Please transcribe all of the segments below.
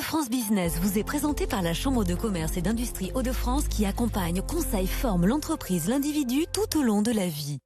Hauts-de-France Business vous est présenté par la Chambre de commerce et d'industrie Hauts-de-France qui accompagne, conseille, forme l'entreprise, l'individu tout au long de la vie.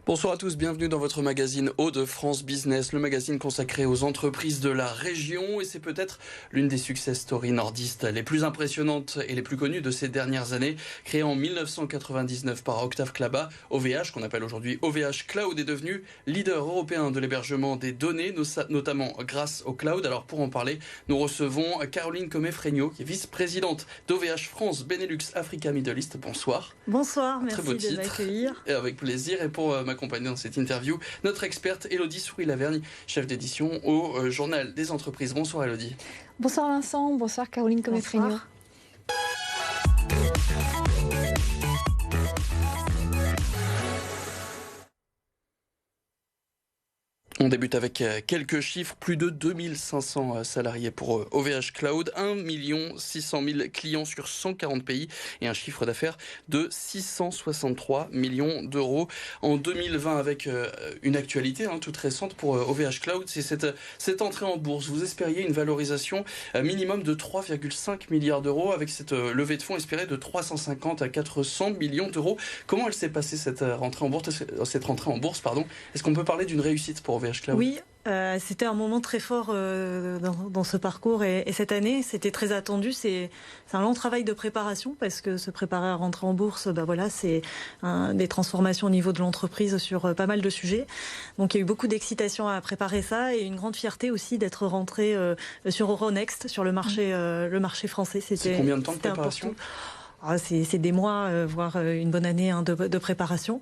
Bonsoir à tous, bienvenue dans votre magazine Hauts-de-France Business, le magazine consacré aux entreprises de la région, et c'est peut-être l'une des success stories nordistes les plus impressionnantes et les plus connues de ces dernières années. Créée en 1999 par Octave Klaba, OVH, qu'on appelle aujourd'hui OVH Cloud, est devenu leader européen de l'hébergement des données, notamment grâce au cloud. Alors pour en parler, nous recevons Caroline Comé-Fregnault, qui est vice-présidente d'OVH France, Benelux, Africa, Middle East. Bonsoir. Bonsoir, merci de m'accueillir. Et avec plaisir, et pour m'accompagner dans cette interview, notre experte Élodie Souris-Lavergne, chef d'édition au Journal des entreprises. Bonsoir Élodie. Bonsoir Vincent, bonsoir Caroline Comé-Fregnault. On débute avec quelques chiffres. Plus de 2500 salariés pour OVH Cloud, 1 600 000 clients sur 140 pays et un chiffre d'affaires de 663 millions d'euros en 2020, avec une actualité toute récente pour OVH Cloud. C'est cette entrée en bourse. Vous espériez une valorisation minimum de 3,5 milliards d'euros avec cette levée de fonds espérée de 350 à 400 millions d'euros. Comment elle s'est passée cette rentrée en bourse, Est-ce qu'on peut parler d'une réussite pour OVH Cloud? Oui, c'était un moment très fort dans ce parcours et cette année, c'était très attendu. C'est un long travail de préparation parce que se préparer à rentrer en bourse, c'est des transformations au niveau de l'entreprise sur pas mal de sujets. Donc il y a eu beaucoup d'excitation à préparer ça et une grande fierté aussi d'être rentré sur Euronext, sur le marché français. C'est combien de temps de préparation? C'est des mois, voire une bonne année de préparation.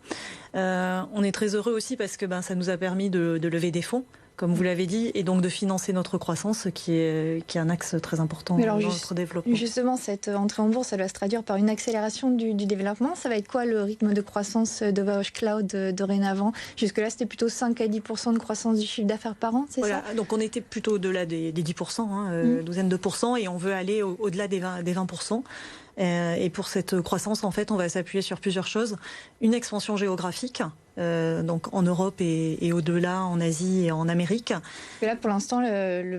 On est très heureux aussi parce que ça nous a permis de lever des fonds, comme vous l'avez dit, et donc de financer notre croissance, qui est un axe très important dans notre développement. Justement, cette entrée en bourse, elle va se traduire par une accélération du développement. Ça va être quoi le rythme de croissance d'OVH Cloud dorénavant? Jusque-là, c'était plutôt 5 à 10% de croissance du chiffre d'affaires par an, c'est ça? Donc on était plutôt au-delà des 10%, douzaine de pourcents, et on veut aller au-delà des 20%. Et pour cette croissance, en fait, on va s'appuyer sur plusieurs choses. Une expansion géographique, donc en Europe et au-delà, en Asie et en Amérique. Et là, pour l'instant,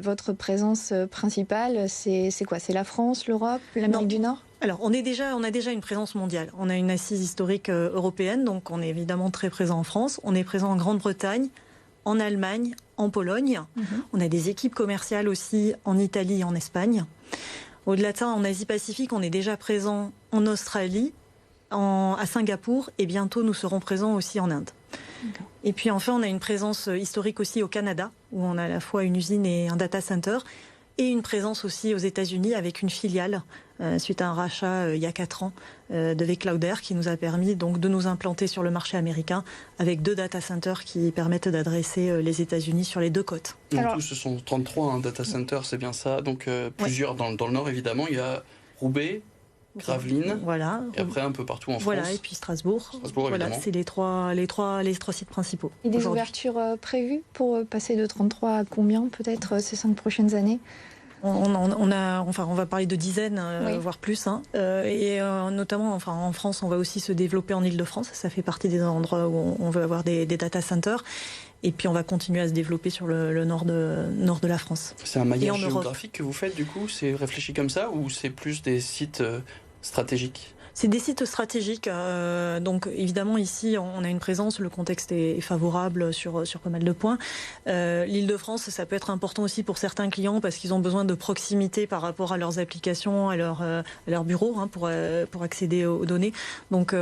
votre présence principale, c'est quoi? C'est la France, l'Europe, l'Amérique du Nord? Alors, on a déjà une présence mondiale. On a une assise historique européenne, donc on est évidemment très présent en France. On est présent en Grande-Bretagne, en Allemagne, en Pologne. On a des équipes commerciales aussi en Italie et en Espagne. Au-delà de ça, en Asie-Pacifique, on est déjà présent en Australie, à Singapour, et bientôt nous serons présents aussi en Inde. Okay. Et puis enfin, on a une présence historique aussi au Canada, où on a à la fois une usine et un data center, et une présence aussi aux États-Unis avec une filiale, suite à un rachat il y a 4 ans de vCloudAir, qui nous a permis donc de nous implanter sur le marché américain avec 2 data centers qui permettent d'adresser les États-Unis sur les 2 côtes. En tout, ce sont 33 data centers, c'est bien ça. Donc plusieurs dans le nord évidemment. Il y a Roubaix, Gravelines, et après un peu partout en France. Voilà, et puis Strasbourg. Voilà, c'est les trois sites principaux. Et des ouvertures prévues pour passer de 33 à combien peut-être ces 5 prochaines années? On va parler de dizaines, voire plus. Et notamment, en France, on va aussi se développer en Île-de-France. Ça fait partie des endroits où on veut avoir des data centers. Et puis, on va continuer à se développer sur le nord de la France. C'est un maillage géographique que vous faites, du coup? C'est réfléchi comme ça, ou c'est plus des sites stratégiques? C'est des sites stratégiques. Donc évidemment ici on a une présence, le contexte est favorable sur pas mal de points. L'Île-de-France, ça peut être important aussi pour certains clients parce qu'ils ont besoin de proximité par rapport à leurs applications, à leur bureau pour accéder aux données. Donc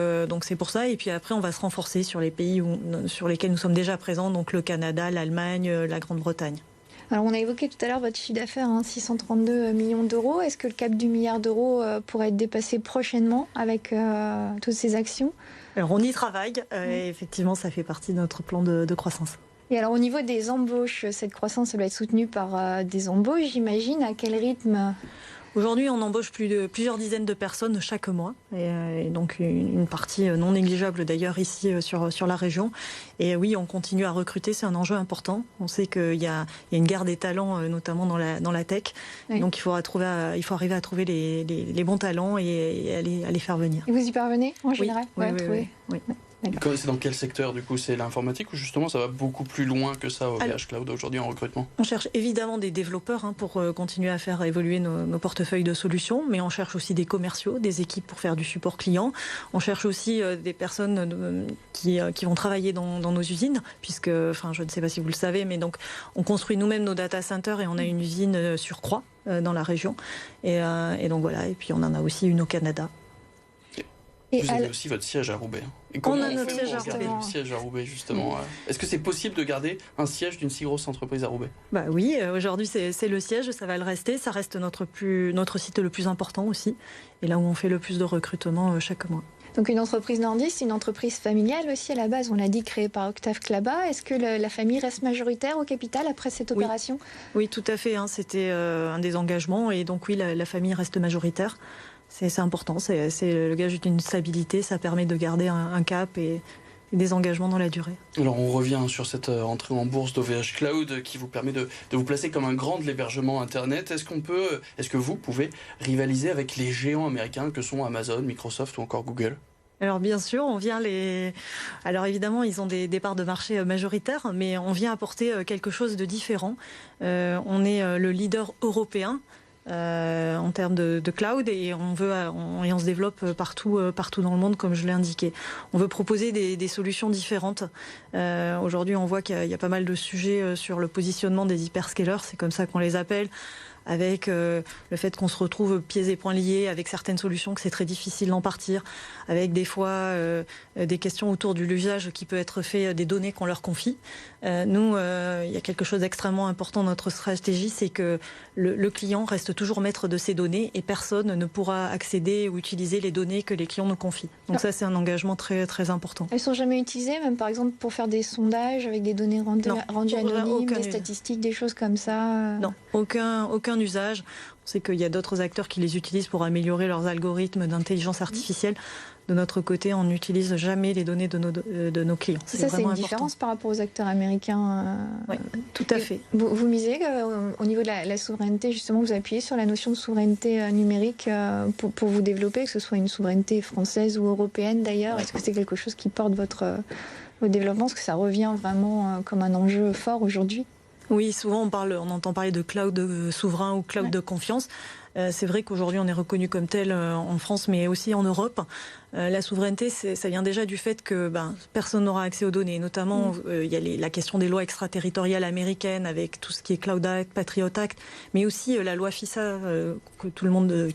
c'est pour ça. Et puis après on va se renforcer sur les pays sur lesquels nous sommes déjà présents, donc le Canada, l'Allemagne, la Grande-Bretagne. Alors on a évoqué tout à l'heure votre chiffre d'affaires, 632 millions d'euros. Est-ce que le cap du milliard d'euros pourrait être dépassé prochainement avec toutes ces actions? Alors on y travaille, et effectivement ça fait partie de notre plan de croissance. Et alors au niveau des embauches, cette croissance elle va être soutenue par des embauches, j'imagine. À quel rythme? Aujourd'hui, on embauche plusieurs dizaines de personnes chaque mois, et donc une partie non négligeable d'ailleurs ici sur la région. Et oui, on continue à recruter, c'est un enjeu important. On sait qu'il y a une guerre des talents, notamment dans la tech. Oui. Donc il faut arriver à trouver les bons talents et à les faire venir. Et vous y parvenez en général? Oui. C'est dans quel secteur du coup? C'est l'informatique ou justement ça va beaucoup plus loin que ça au OVH Cloud aujourd'hui en recrutement? On cherche évidemment des développeurs pour continuer à faire évoluer nos portefeuilles de solutions, mais on cherche aussi des commerciaux, des équipes pour faire du support client. On cherche aussi des personnes qui vont travailler dans nos usines, puisque, je ne sais pas si vous le savez, mais donc on construit nous-mêmes nos data centers et on a une usine sur Croix dans la région. Et donc voilà, et puis on en a aussi une au Canada. Vous avez aussi votre siège à Roubaix. Et on a notre siège à Roubaix. Le siège à Roubaix, justement. Est-ce que c'est possible de garder un siège d'une si grosse entreprise à Roubaix? Oui, aujourd'hui c'est le siège, ça va le rester. Ça reste notre site le plus important aussi. Et là où on fait le plus de recrutement chaque mois. Donc une entreprise nordiste, une entreprise familiale aussi à la base, on l'a dit, créée par Octave Klaba. Est-ce que la famille reste majoritaire au capital après cette opération? Oui, tout à fait. C'était un des engagements. Et donc oui, la famille reste majoritaire. C'est important, c'est le gage d'une stabilité, ça permet de garder un cap et des engagements dans la durée. Alors on revient sur cette entrée en bourse d'OVH Cloud qui vous permet de vous placer comme un grand de l'hébergement Internet. Est-ce que vous pouvez rivaliser avec les géants américains que sont Amazon, Microsoft ou encore Google? Alors bien sûr, Alors évidemment, ils ont des parts de marché majoritaires, mais on vient apporter quelque chose de différent. On est le leader européen en termes de cloud et on se développe partout dans le monde comme je l'ai indiqué. On veut proposer des solutions différentes. Aujourd'hui, on voit qu'il y a pas mal de sujets sur le positionnement des hyperscalers, c'est comme ça qu'on les appelle, avec le fait qu'on se retrouve pieds et poings liés avec certaines solutions, que c'est très difficile d'en partir, avec des fois des questions autour de l'usage qui peut être fait des données qu'on leur confie. Nous, il y a quelque chose d'extrêmement important dans notre stratégie, c'est que le client reste toujours maître de ses données et personne ne pourra accéder ou utiliser les données que les clients nous confient. Donc ça, c'est un engagement très, très important. Elles ne sont jamais utilisées, même par exemple pour faire des sondages avec des données rendues anonymes, des statistiques, des choses comme ça? Non, aucun usage. On sait qu'il y a d'autres acteurs qui les utilisent pour améliorer leurs algorithmes d'intelligence artificielle. De notre côté, on n'utilise jamais les données de nos clients. Ça, c'est une différence par rapport aux acteurs américains. Oui, tout à fait. Vous misez au niveau de la souveraineté, justement, vous appuyez sur la notion de souveraineté numérique pour vous développer, que ce soit une souveraineté française ou européenne d'ailleurs. Est-ce que c'est quelque chose qui porte votre développement? Est-ce que ça revient vraiment comme un enjeu fort aujourd'hui? Oui, souvent on entend parler de cloud souverain ou cloud de confiance. C'est vrai qu'aujourd'hui on est reconnu comme tel en France mais aussi en Europe. La souveraineté, ça vient déjà du fait que personne n'aura accès aux données. Notamment, il y a la question des lois extraterritoriales américaines avec tout ce qui est Cloud Act, Patriot Act, mais aussi la loi FISA,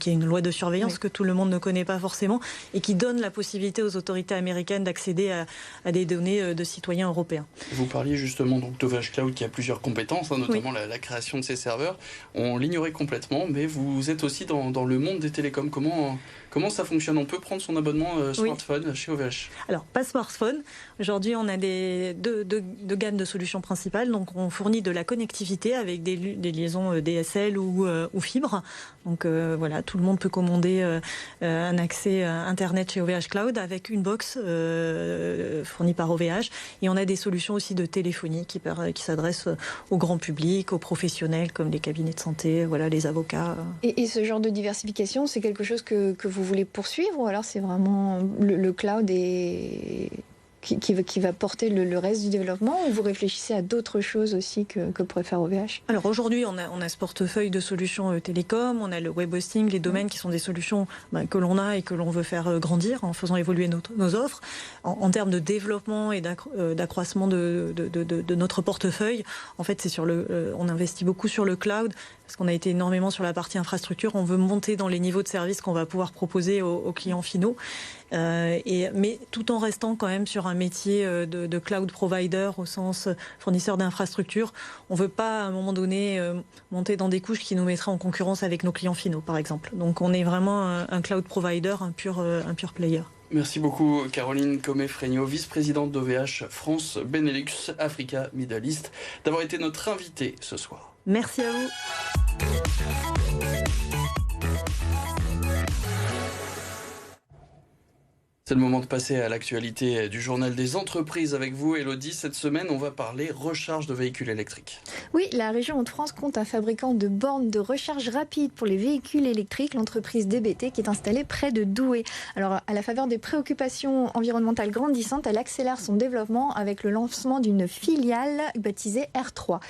qui est une loi de surveillance que tout le monde ne connaît pas forcément et qui donne la possibilité aux autorités américaines d'accéder à des données de citoyens européens. Vous parliez justement d'OVH Cloud qui a plusieurs compétences, notamment la création de ces serveurs. On l'ignorait complètement, mais vous êtes aussi dans le monde des télécoms. Comment ça fonctionne? On peut prendre son abonnement smartphone chez OVH? Alors, pas smartphone. Aujourd'hui, on a deux gammes de solutions principales. Donc, on fournit de la connectivité avec des liaisons DSL ou fibre. Donc, voilà, tout le monde peut commander un accès Internet chez OVH Cloud avec une box fournie par OVH. Et on a des solutions aussi de téléphonie qui s'adressent au grand public, aux professionnels comme les cabinets de santé, voilà, les avocats. Et ce genre de diversification, c'est quelque chose que vous voulez poursuivre ou alors c'est vraiment le cloud qui va porter le reste du développement ou vous réfléchissez à d'autres choses aussi que pourrait faire OVH? Alors aujourd'hui, on a ce portefeuille de solutions télécom, on a le web hosting, les domaines qui sont des solutions que l'on a et que l'on veut faire grandir en faisant évoluer nos offres. En termes de développement et d'accroissement de notre portefeuille, en fait, on investit beaucoup sur le cloud parce qu'on a été énormément sur la partie infrastructure. On veut monter dans les niveaux de services qu'on va pouvoir proposer aux clients finaux. Mais tout en restant quand même sur un métier de cloud provider au sens fournisseur d'infrastructures. On ne veut pas à un moment donné monter dans des couches qui nous mettraient en concurrence avec nos clients finaux par exemple. Donc on est vraiment un cloud provider, un pur player. Merci beaucoup Caroline Comé-Fregnaud, vice-présidente d'OVH France, Benelux, Africa, Middle East, d'avoir été notre invitée ce soir. Merci à vous. C'est le moment de passer à l'actualité du journal des entreprises avec vous, Elodie. Cette semaine, on va parler recharge de véhicules électriques. Oui, la région Hauts-de-France compte un fabricant de bornes de recharge rapide pour les véhicules électriques, l'entreprise DBT, qui est installée près de Douai. Alors, à la faveur des préoccupations environnementales grandissantes, elle accélère son développement avec le lancement d'une filiale baptisée R3.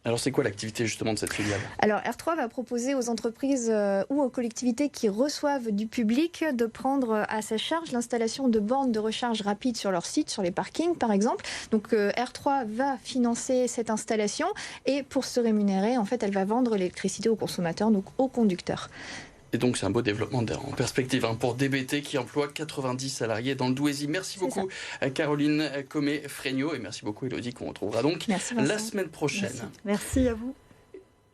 Alors c'est quoi l'activité justement de cette filiale ? Alors R3 va proposer aux entreprises ou aux collectivités qui reçoivent du public de prendre à sa charge l'installation de bornes de recharge rapide sur leur site, sur les parkings par exemple. Donc R3 va financer cette installation et pour se rémunérer, en fait, elle va vendre l'électricité aux consommateurs, donc aux conducteurs. Et donc c'est un beau développement en perspective pour DBT qui emploie 90 salariés dans le Douaisis. Merci beaucoup Caroline Comé-Fregnaud et merci beaucoup Elodie qu'on retrouvera donc la semaine prochaine. Merci à vous.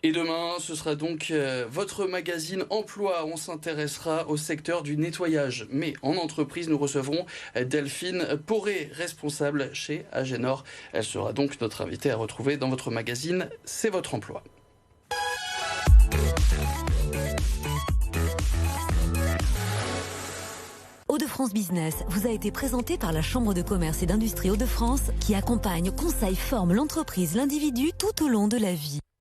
Et demain, ce sera donc votre magazine Emploi. On s'intéressera au secteur du nettoyage. Mais en entreprise, nous recevrons Delphine Poré, responsable chez Agenor. Elle sera donc notre invitée à retrouver dans votre magazine C'est votre emploi. Hauts-de-France Business vous a été présenté par la Chambre de commerce et d'industrie Hauts-de-France qui accompagne, conseille, forme l'entreprise, l'individu tout au long de la vie.